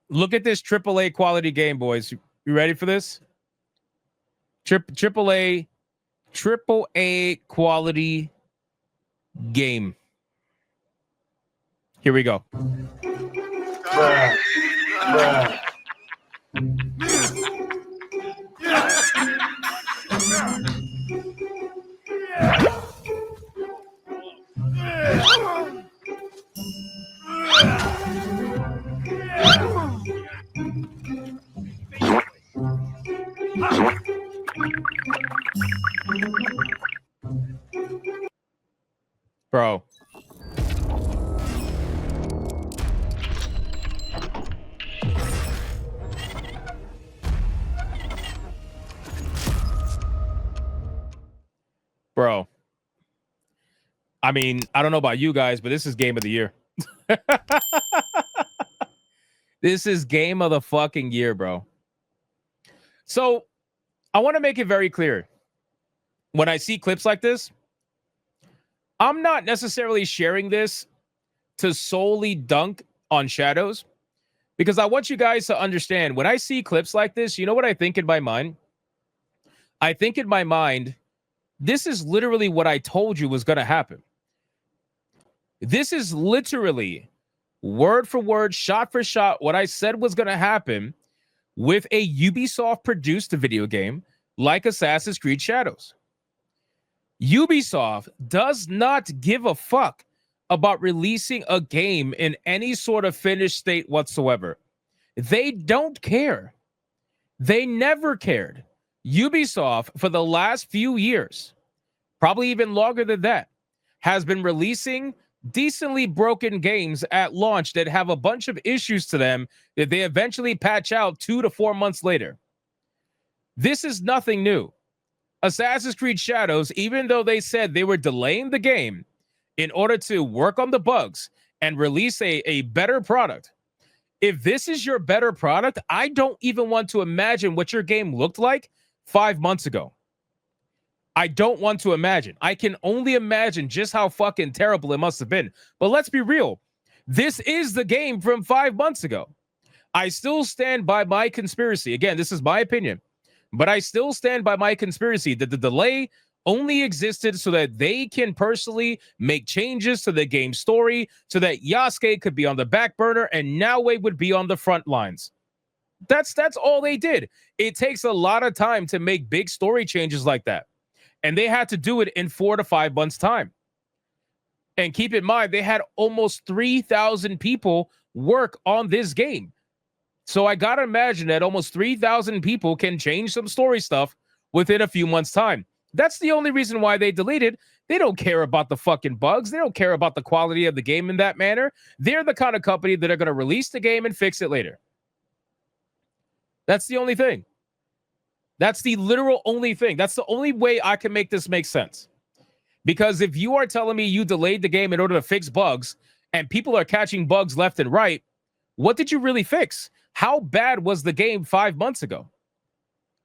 Look at this AAA quality game, boys. You ready for this? AAA quality game. Here we go. Bro. Bro. I mean, I don't know about you guys, but this is game of the year. This is game of the fucking year, bro. So I want to make it very clear. When I see clips like this, I'm not necessarily sharing this to solely dunk on Shadows, because I want you guys to understand, when I see clips like this, you know what I think in my mind? I think in my mind, this is literally what I told you was going to happen. This is literally word for word, shot for shot, what I said was going to happen with a Ubisoft produced video game like Assassin's Creed Shadows. Ubisoft does not give a fuck about releasing a game in any sort of finished state whatsoever. They don't care. They never cared. Ubisoft, for the last few years, probably even longer than that, has been releasing decently broken games at launch that have a bunch of issues to them that they eventually patch out 2 to 4 months later. This is nothing new. Assassin's Creed Shadows, even though they said they were delaying the game in order to work on the bugs and release a better product, if this is your better product, I don't even want to imagine what your game looked like 5 months ago. I don't want to imagine. I can only imagine just how fucking terrible it must have been. But let's be real. This is the game from 5 months ago. I still stand by my conspiracy. Again, this is my opinion. But I still stand by my conspiracy that the delay only existed so that they can personally make changes to the game story so that Yasuke could be on the back burner and Naoe would be on the front lines. That's all they did. It takes a lot of time to make big story changes like that. And they had to do it in 4 to 5 months' time. And keep in mind, they had almost 3,000 people work on this game. So I got to imagine that almost 3,000 people can change some story stuff within a few months' time. That's the only reason why they deleted. They don't care about the fucking bugs. They don't care about the quality of the game in that manner. They're the kind of company that are going to release the game and fix it later. That's the only thing. That's the literal only thing. That's the only way I can make this make sense. Because if you are telling me you delayed the game in order to fix bugs and people are catching bugs left and right, what did you really fix? How bad was the game 5 months ago?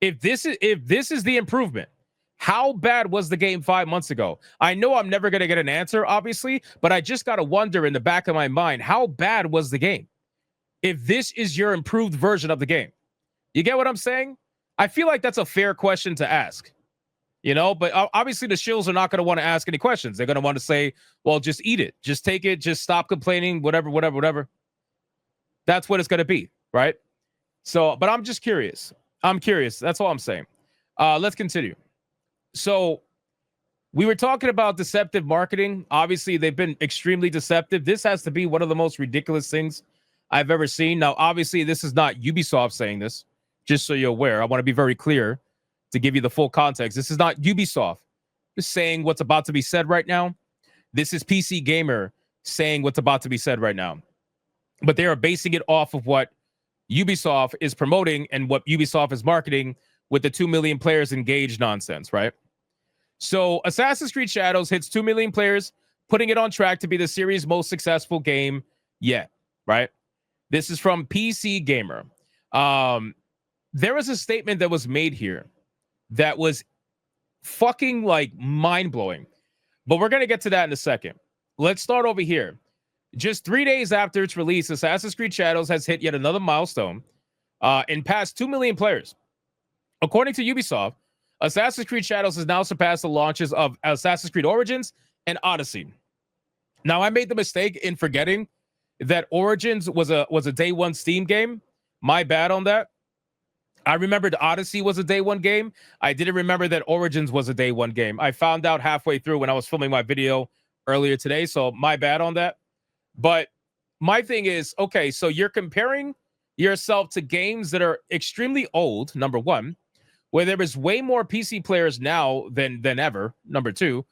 If this is the improvement, how bad was the game 5 months ago? I know I'm never going to get an answer, obviously, but I just got to wonder in the back of my mind, how bad was the game? If this is your improved version of the game. You get what I'm saying? I feel like that's a fair question to ask, you know, but obviously the shills are not going to want to ask any questions. They're going to want to say, well, just eat it. Just take it. Just stop complaining, whatever. That's what it's going to be, right? So, but I'm just curious. I'm curious. That's all I'm saying. Let's continue. So we were talking about deceptive marketing. Obviously, they've been extremely deceptive. This has to be one of the most ridiculous things I've ever seen. Now, obviously, this is not Ubisoft saying this. Just so you're aware, I want to be very clear to give you the full context. This is not Ubisoft just saying what's about to be said right now. This is PC Gamer saying what's about to be said right now. But they are basing it off of what Ubisoft is promoting and what Ubisoft is marketing with the 2 million players engaged nonsense, right? So Assassin's Creed Shadows hits 2 million players, putting it on track to be the series' most successful game yet, right? This is from PC Gamer. There was a statement that was made here that was fucking like mind-blowing. But we're going to get to that in a second. Let's start over here. Just 3 days after its release, Assassin's Creed Shadows has hit yet another milestone and passed 2 million players. According to Ubisoft, Assassin's Creed Shadows has now surpassed the launches of Assassin's Creed Origins and Odyssey. Now, I made the mistake in forgetting that Origins was a day one Steam game. My bad on that. I remembered Odyssey was a day one game. I didn't remember that Origins was a day one game. I found out halfway through when I was filming my video earlier today, so my bad on that. But my thing is, okay, so you're comparing yourself to games that are extremely old, number one, where there is way more PC players now than ever, number two.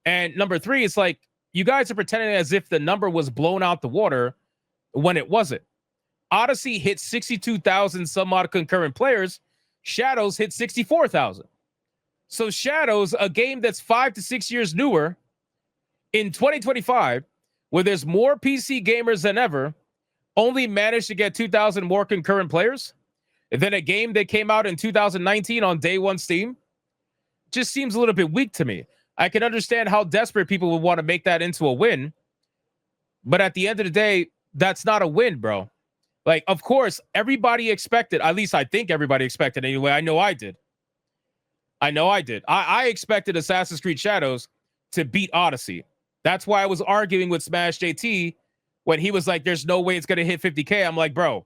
And number three, it's like you guys are pretending as if the number was blown out the water when it wasn't. Odyssey hit 62,000 some odd concurrent players. Shadows hit 64,000. So Shadows, a game that's 5 to 6 years newer in 2025, where there's more PC gamers than ever, only managed to get 2,000 more concurrent players than a game that came out in 2019 on day one Steam. Just seems a little bit weak to me. I can understand how desperate people would want to make that into a win, but at the end of the day, that's not a win, bro. Like, of course, everybody expected, at least I think everybody expected anyway. I know I did. I expected Assassin's Creed Shadows to beat Odyssey. That's why I was arguing with Smash JT when he was like, there's no way it's going to hit 50K. I'm like, bro,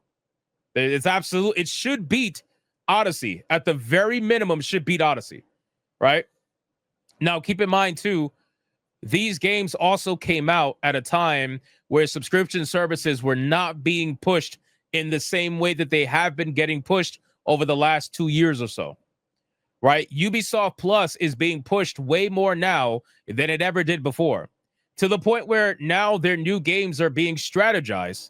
it's absolute. It should beat Odyssey. At the very minimum, should beat Odyssey, right? Now, keep in mind, too, these games also came out at a time where subscription services were not being pushed in the same way that they have been getting pushed over the last 2 years or so, right? Ubisoft Plus is being pushed way more now than it ever did before, to the point where now their new games are being strategized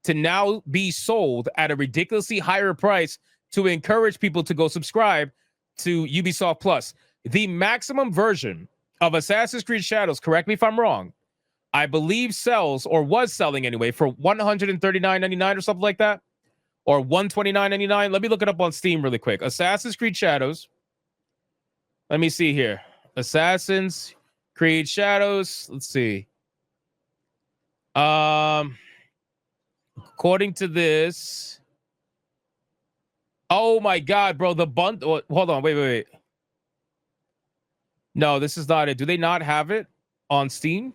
to now be sold at a ridiculously higher price to encourage people to go subscribe to Ubisoft Plus. The maximum version of Assassin's Creed Shadows, correct me if I'm wrong, I believe sells, or was selling anyway, for $139.99 or something like that, or $129.99. Let me look it up on Steam really quick. Assassin's Creed Shadows. Let me see here. Assassin's Creed Shadows. Let's see. According to this, oh my God, bro, the bundle. Hold on, wait. No, this is not it. Do they not have it on Steam?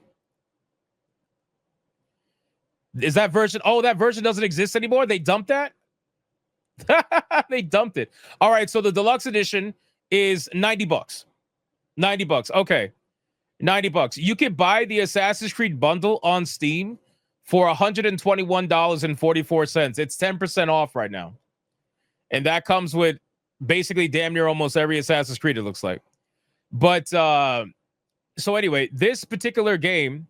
Is that version? Oh, that version doesn't exist anymore. They dumped that. They dumped it. All right, so the deluxe edition is $90. $90. Okay, $90. You can buy the Assassin's Creed bundle on Steam for $121.44. It's 10% off right now, and that comes with basically damn near almost every Assassin's Creed, it looks like. But so anyway, this particular game,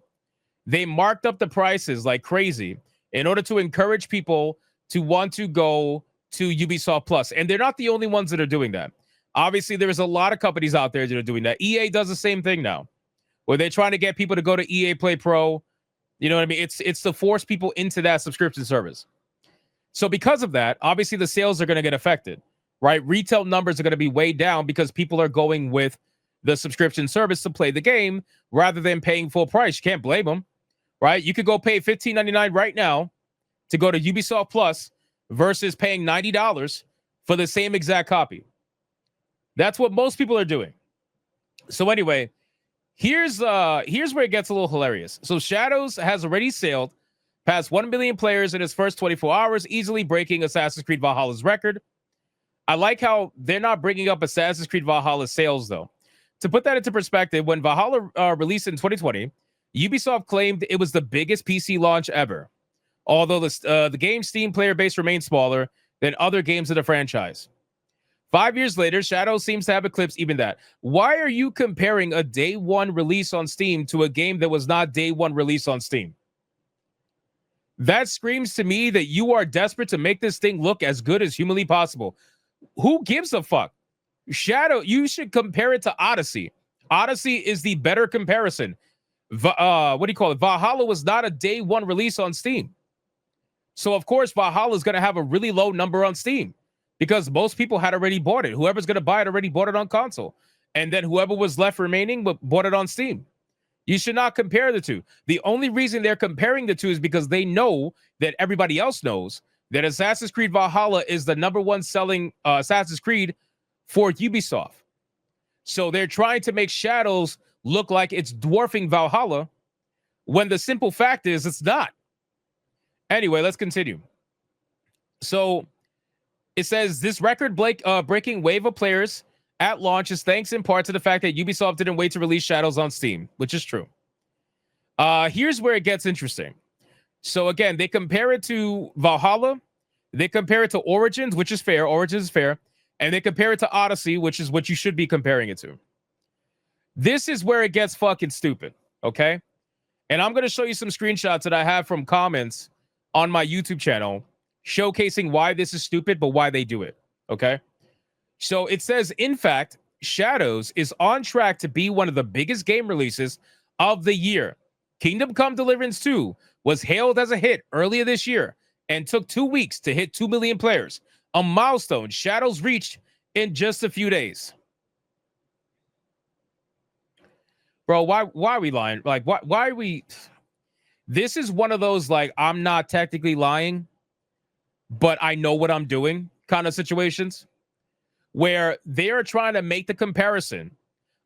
they marked up the prices like crazy in order to encourage people to want to go to Ubisoft Plus. And they're not the only ones that are doing that. Obviously, there's a lot of companies out there that are doing that. EA does the same thing now, where they're trying to get people to go to EA Play Pro. You know what I mean? It's to force people into that subscription service. So because of that, obviously the sales are going to get affected, right? Retail numbers are going to be way down because people are going with the subscription service to play the game rather than paying full price. You can't blame them, right? You could go pay $15.99 right now to go to Ubisoft Plus versus paying $90 for the same exact copy. That's what most people are doing. So anyway, here's where it gets a little hilarious. So Shadows has already sailed past 1 million players in its first 24 hours, easily breaking Assassin's Creed Valhalla's record. I like how they're not bringing up Assassin's Creed Valhalla's sales, though. To put that into perspective, when Valhalla released in 2020, Ubisoft claimed it was the biggest PC launch ever, although the game's Steam player base remained smaller than other games of the franchise. 5 years later, Shadow seems to have eclipsed even that. Why are you comparing a day one release on Steam to a game that was not day one release on Steam? That screams to me that you are desperate to make this thing look as good as humanly possible. Who gives a fuck? Shadow, you should compare it to Odyssey. Odyssey is the better comparison. What do you call it? Valhalla was not a day one release on Steam. So, of course, Valhalla is going to have a really low number on Steam because most people had already bought it. Whoever's going to buy it already bought it on console. And then whoever was left remaining bought it on Steam. You should not compare the two. The only reason they're comparing the two is because they know that everybody else knows that Assassin's Creed Valhalla is the #1 selling Assassin's Creed for Ubisoft. So they're trying to make Shadows look like it's dwarfing Valhalla, when the simple fact is it's not. Anyway, let's continue. So it says this record-breaking wave of players at launch is thanks in part to the fact that Ubisoft didn't wait to release Shadows on Steam, which is true. Here's where it gets interesting. So again, they compare it to Valhalla, they compare it to Origins, which is fair. Origins is fair. And they compare it to Odyssey, which is what you should be comparing it to. This is where it gets fucking stupid, okay? And I'm going to show you some screenshots that I have from comments on my YouTube channel showcasing why this is stupid, but why they do it, okay? So it says, in fact, Shadows is on track to be one of the biggest game releases of the year. Kingdom Come Deliverance 2 was hailed as a hit earlier this year and took 2 weeks to hit 2 million players, a milestone Shadows reached in just a few days. Bro, why are we lying? Like, why are we... This is one of those, like, I'm not technically lying, but I know what I'm doing kind of situations, where they are trying to make the comparison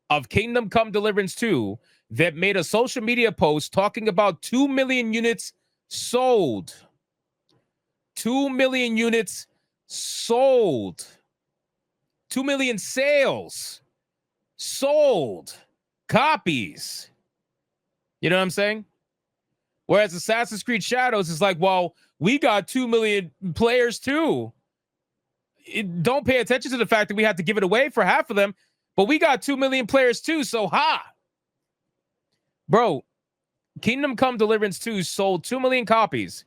of Kingdom Come Deliverance 2 that made a social media post talking about 2 million units sold. 2 million units sold. 2 million sales. Sold. Copies. You know what I'm saying? Whereas Assassin's Creed Shadows is like, well, we got 2 million players too. Don't pay attention to the fact that we had to give it away for half of them, but we got 2 million players too, so ha! Bro, Kingdom Come Deliverance 2 sold 2 million copies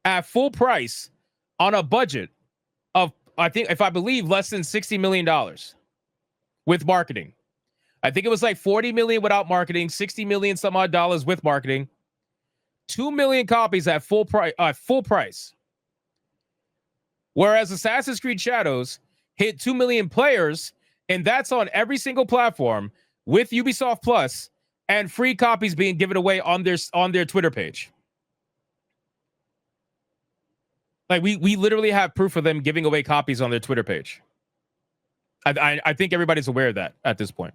at full price on a budget of, I believe, less than $60 million with marketing. I think it was like 40 million without marketing, 60 million some odd dollars with marketing. 2 million copies at full price. Whereas Assassin's Creed Shadows hit 2 million players, and that's on every single platform with Ubisoft Plus and free copies being given away on their Twitter page. Like, we literally have proof of them giving away copies on their Twitter page. I think everybody's aware of that at this point.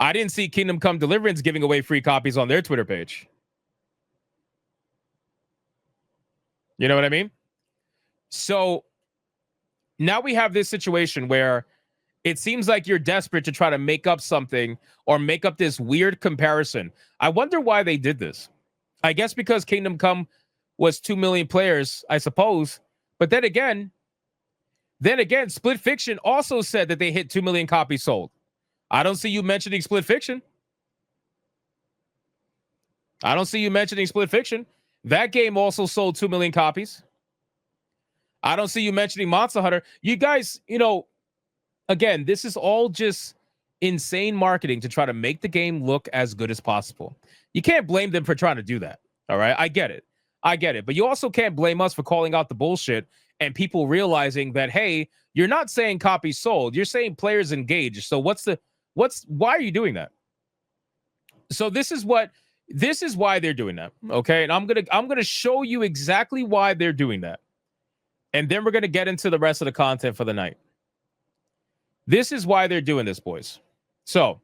I didn't see Kingdom Come Deliverance giving away free copies on their Twitter page. You know what I mean? So now we have this situation where it seems like you're desperate to try to make up something or make up this weird comparison. I wonder why they did this. I guess because Kingdom Come was 2 million players, I suppose. But then again, Split Fiction also said that they hit 2 million copies sold. I don't see you mentioning Split Fiction. That game also sold 2 million copies. I don't see you mentioning Monster Hunter. You guys, again, this is all just insane marketing to try to make the game look as good as possible. You can't blame them for trying to do that. All right. I get it. But you also can't blame us for calling out the bullshit and people realizing that, hey, you're not saying copies sold. You're saying players engaged. So why are you doing that? So this is why they're doing that. Okay. And I'm going to show you exactly why they're doing that. And then we're going to get into the rest of the content for the night. This is why they're doing this, boys. So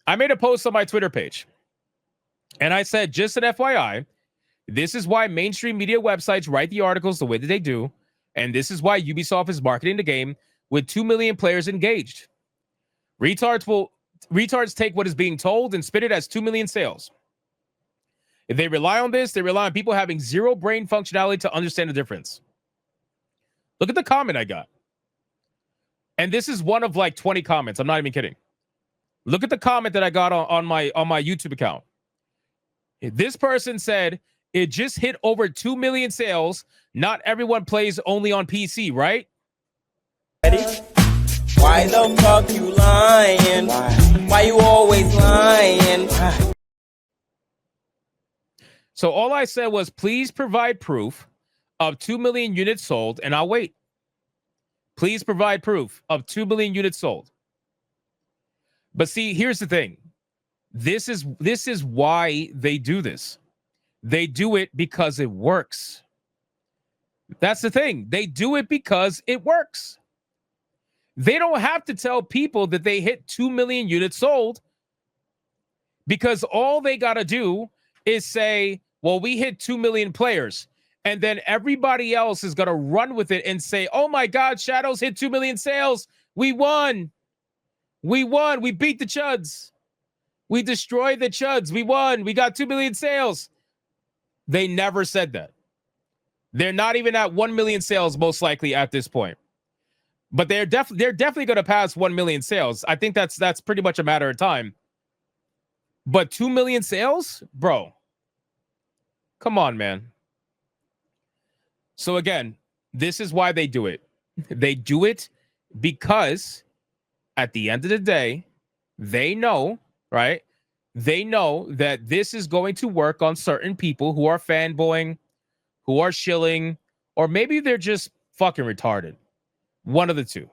I made a post on my Twitter page. And I said, just an FYI, this is why mainstream media websites write the articles the way that they do. And this is why Ubisoft is marketing the game with 2 million players engaged. Retards take what is being told and spit it as 2 million sales. If they rely on this, they rely on people having zero brain functionality to understand the difference. Look at the comment I got. And this is one of like 20 comments. I'm not even kidding. Look at the comment that I got on my YouTube account. This person said, it just hit over 2 million sales. Not everyone plays only on PC, right? Ready? Why the fuck you lying? Why you always lying? So all I said was, please provide proof of 2 million units sold, and I'll wait. Please provide proof of 2 million units sold. But see, here's the thing. This is why they do this. They do it because it works. That's the thing. They do it because it works. They don't have to tell people that they hit 2 million units sold, because all they got to do is say, well, we hit 2 million players. And then everybody else is going to run with it and say, oh my God, Shadows hit 2 million sales. We won. We won. We beat the Chuds. We destroyed the Chuds. We won. We got 2 million sales. They never said that. They're not even at 1 million sales, most likely at this point. But they're definitely going to pass 1 million sales. I think that's pretty much a matter of time. But 2 million sales? Bro. Come on, man. So again, this is why they do it. They do it because at the end of the day, they know, right? They know that this is going to work on certain people who are fanboying, who are shilling, or maybe they're just fucking retarded. One of the two.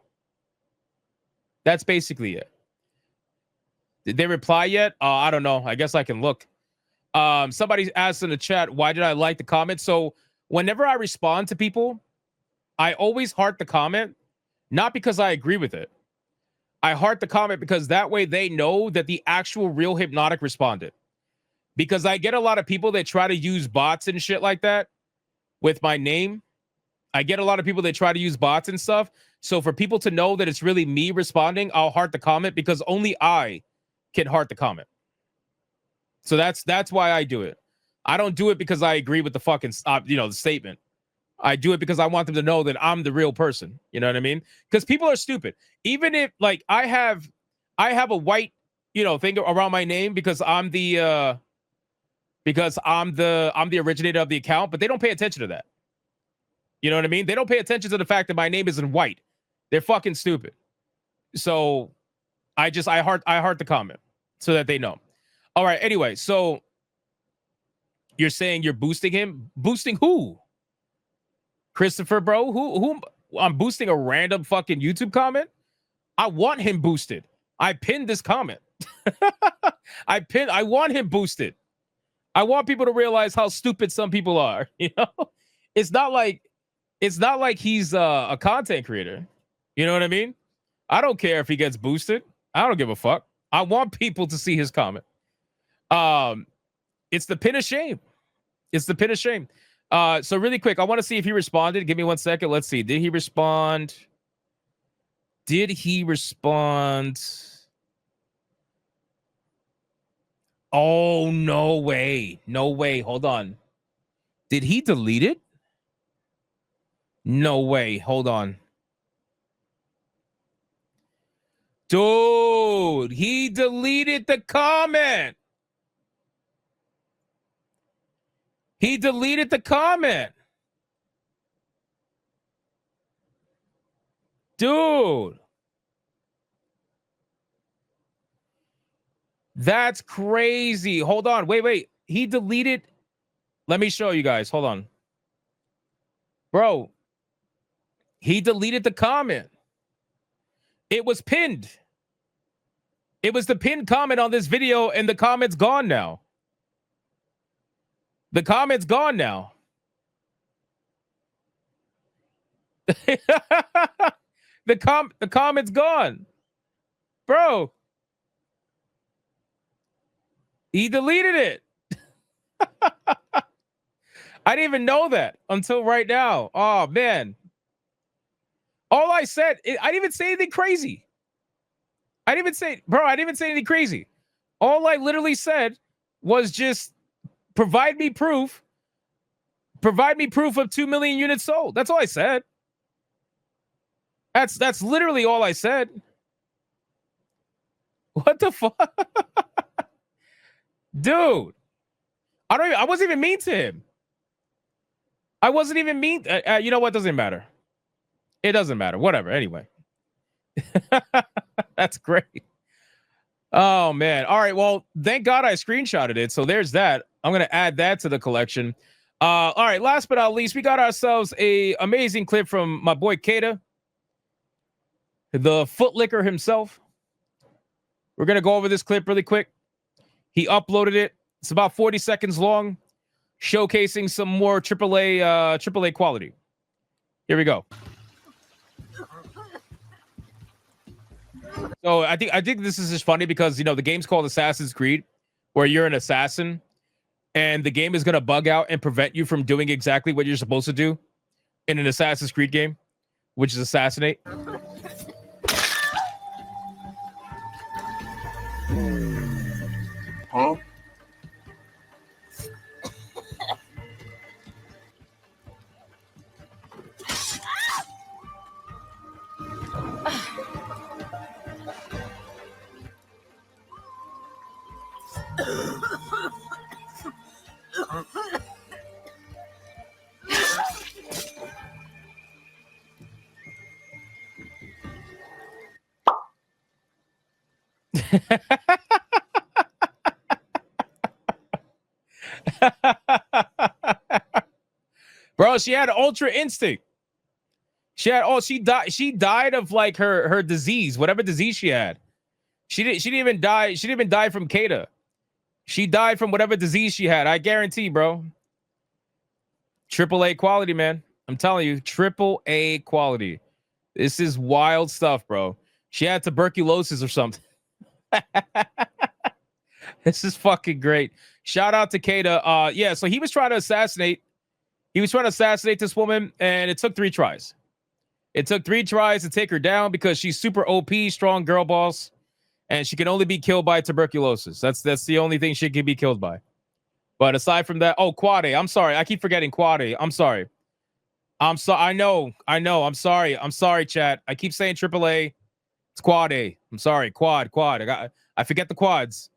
That's basically it. Did they reply yet? I don't know. I guess I can look. Somebody asked in the chat, why did I like the comment? So whenever I respond to people, I always heart the comment, not because I agree with it. I heart the comment because that way they know that the actual real Hypnotic responded. Because I get a lot of people that try to use bots and shit like that with my name. I get a lot of people that try to use bots and stuff. So for people to know that it's really me responding, I'll heart the comment because only I can heart the comment. So that's why I do it. I don't do it because I agree with the fucking the statement. I do it because I want them to know that I'm the real person. You know what I mean? Because people are stupid. Even if like I have a white thing around my name because I'm the originator of the account, but they don't pay attention to that. You know what I mean? They don't pay attention to the fact that my name isn't white. They're fucking stupid. So I heart the comment so that they know. All right. Anyway, so you're saying you're boosting him? Boosting who? Christopher, bro? Who? I'm boosting a random fucking YouTube comment? I want him boosted. I pinned this comment. I want him boosted. I want people to realize how stupid some people are. You know, it's not like he's a content creator. You know what I mean? I don't care if he gets boosted. I don't give a fuck. I want people to see his comment. It's the pin of shame. It's the pin of shame. So really quick, I want to see if he responded. Give me 1 second. Let's see. Did he respond? Did he respond? Oh, no way. No way. Hold on. Did he delete it? No way. Hold on. Dude, he deleted the comment. He deleted the comment. Dude. That's crazy. Hold on. Wait. He deleted. Let me show you guys. Hold on. Bro, he deleted the comment. It was pinned. It was the pinned comment on this video, and the comment's gone now. The comment's gone now. The comment's gone. Bro. He deleted it. I didn't even know that until right now. Oh, man. All I said, I didn't even say anything crazy. I didn't even say anything crazy. All I literally said was just provide me proof. Provide me proof of 2 million units sold. That's all I said. That's literally all I said. What the fuck? Dude. I wasn't even mean to him. I wasn't even mean. You know what? Doesn't matter. It doesn't matter. Whatever. Anyway. That's great. Oh, man. All right. Well, thank God I screenshotted it. So there's that. I'm going to add that to the collection. All right. Last but not least, we got ourselves a amazing clip from my boy Kata, the footlicker himself. We're going to go over this clip really quick. He uploaded it. It's about 40 seconds long, showcasing some more AAA quality. Here we go. So I think this is just funny because, you know, the game's called Assassin's Creed, where you're an assassin and the game is going to bug out and prevent you from doing exactly what you're supposed to do in an Assassin's Creed game, which is assassinate. Huh? Bro, she had ultra instinct. She died of like her disease, whatever disease she had. She didn't even die from Kata. She died from whatever disease she had. I guarantee, bro. AAA quality, man. I'm telling you, AAA quality. This is wild stuff, bro. She had tuberculosis or something. This is fucking great. Shout out to Kata. Yeah, so he was trying to assassinate. He was trying to assassinate this woman, and it took 3 tries. It took 3 tries to take her down because she's super OP, strong girl boss, and she can only be killed by tuberculosis. That's the only thing she can be killed by. But aside from that, oh, Quad A. I'm sorry. I keep forgetting Quad A. I'm sorry. I know. I'm sorry, chat. I keep saying AAA. It's Quad A. I'm sorry. Quad. I forget the quads.